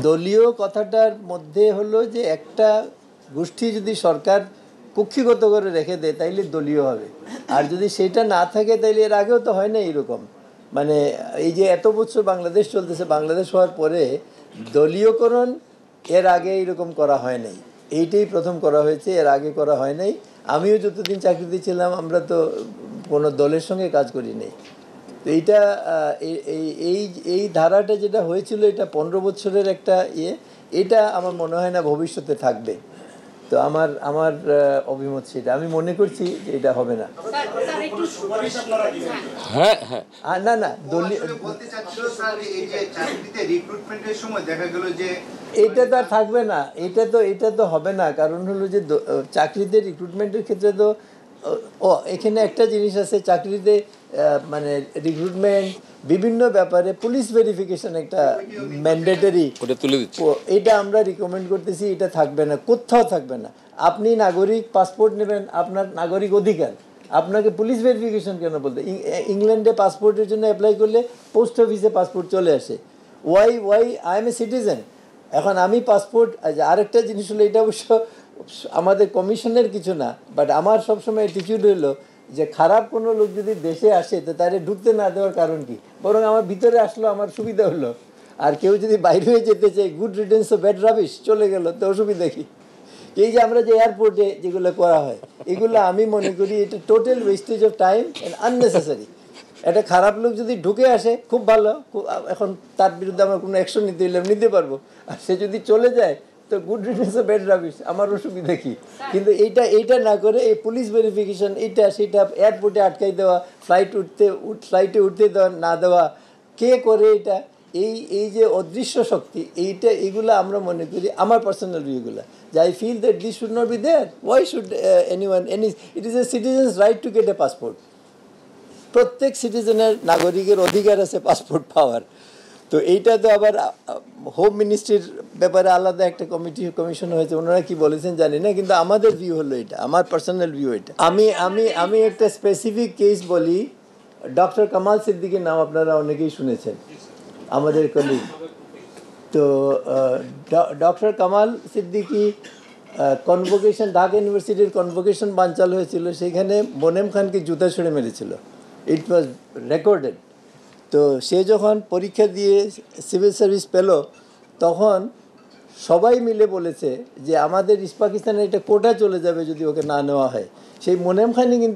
দলীয় কথাটার মধ্যে হলো যে একটা গোষ্ঠী যদি সরকার কক্ষিগত করে রেখে দেয় তাইলে দলীয় হবে, আর যদি সেটা না থাকে তাইলে এর আগেও তো হয় না এরকম। মানে এই যে এত বছর বাংলাদেশ চলতেছে, বাংলাদেশ হওয়ার পরে দলীয়করণ এর আগে এরকম করা হয় নাই, এইটাই প্রথম করা হয়েছে, এর আগে করা হয় নাই। আমিও যতদিন চাকরিতে ছিলাম আমরা তো কোনো দলের সঙ্গে কাজ করি নাই। তো এইটা এই এই ধারাটা যেটা হয়েছিল এটা 15 বছরের একটা এটা আমার মনে হয় না ভবিষ্যতে থাকবে। তো আমার অভিমত সেটা, আমি মনে করছি যে এটা হবে না। হ্যাঁ হ্যাঁ না না দলীয় এটা তো আর থাকবে না, এটা তো হবে না। কারণ হলো যে চাকরিতে রিক্রুটমেন্টের ক্ষেত্রে তো এখানে একটা জিনিস আছে, চাকরিতে মানে রিক্রুটমেন্ট বিভিন্ন ব্যাপারে পুলিশ ভেরিফিকেশন একটা ম্যান্ডেটরি, ওটা তুলে দিচ্ছি। এটা আমরা রিকমেন্ড করতেছি, এটা থাকবে না, কোথাও থাকবে না। আপনি নাগরিক পাসপোর্ট নেবেন, আপনার নাগরিক অধিকার, আপনাকে পুলিশ ভেরিফিকেশন কেন বলতে? ইংল্যান্ডে পাসপোর্টের জন্য অ্যাপ্লাই করলে পোস্ট অফিসে পাসপোর্ট চলে আসে। Why I am a citizen. এখন আমি পাসপোর্ট, আরেকটা জিনিস হলো, এটা অবশ্য আমাদের কমিশনের কিছু না, বাট আমার সবসময় অ্যাটিটিউড হলো যে খারাপ কোনো লোক যদি দেশে আসে তো তারে ঢুকতে না দেওয়ার কারণ কি, বরং আমার ভিতরে আসলো আমার সুবিধা হলো। আর কেউ যদি বাইরে হয়ে যেতে চায়, গুড রিটেন্স অফ ব্যাড রাবিশ, চলে গেল, তো অসুবিধা কি? এই যে আমরা যে এয়ারপোর্টে যেগুলো করা হয়, এগুলো আমি মনে করি এটা total wastage of time and unnecessary. একটা খারাপ লোক যদি ঢুকে আসে খুব ভালো, এখন তার বিরুদ্ধে আমার কোনো অ্যাকশন নিতে হইলে নিতে পারবো। আর সে যদি চলে যায় তো গুড রিটেন্স অফ ব্যাড রাবিশ, আমার অসুবিধা কি? কিন্তু এইটা না করে এই পুলিশ ভেরিফিকেশন, এটা সেটা, এয়ারপোর্টে আটকাই দেওয়া, ফ্লাইটে উঠতে দেওয়া না দেওয়া, কে করে এটা? এই যে অদৃশ্য শক্তি, এইগুলো আমরা মনে করি, আমার পার্সোনাল ভিউগুলো, যে I feel that this should not be there. Why should it is a citizen's right to get a passport. প্রত্যেক সিটিজেনের, নাগরিকের অধিকার আছে পাসপোর্ট পাওয়ার। তো এইটা তো আবার হোম মিনিস্ট্রির ব্যাপারে আলাদা একটা কমিশন হয়েছে, ওনারা কি বলেছেন জানি না, কিন্তু আমাদের ভিউ হলো এটা, আমার পার্সোনাল ভিউ এটা। আমি একটা স্পেসিফিক কেস বলি। ডক্টর কামাল সিদ্দিকীর নাম আপনারা অনেকেই শুনেছেন, আমাদের কলিগ। তো ডক্টর কামাল সিদ্দিকী কনভোকেশন, ঢাকা ইউনিভার্সিটির কনভোকেশন বানচাল হয়েছিল, সেখানে মোনেম খানকে জুতা ছুঁড়ে মেরেছিল। ইট ওয়াজ রেকর্ডেড। তো সে যখন পরীক্ষা দিয়ে সিভিল সার্ভিস পেল, তখন সবাই মিলে বলেছে যে আমাদের ইস্ট পাকিস্তানের এটা কোটা চলে যাবে যদি ওকে না নেওয়া হয়। সেই মোনেম খানই কিন্তু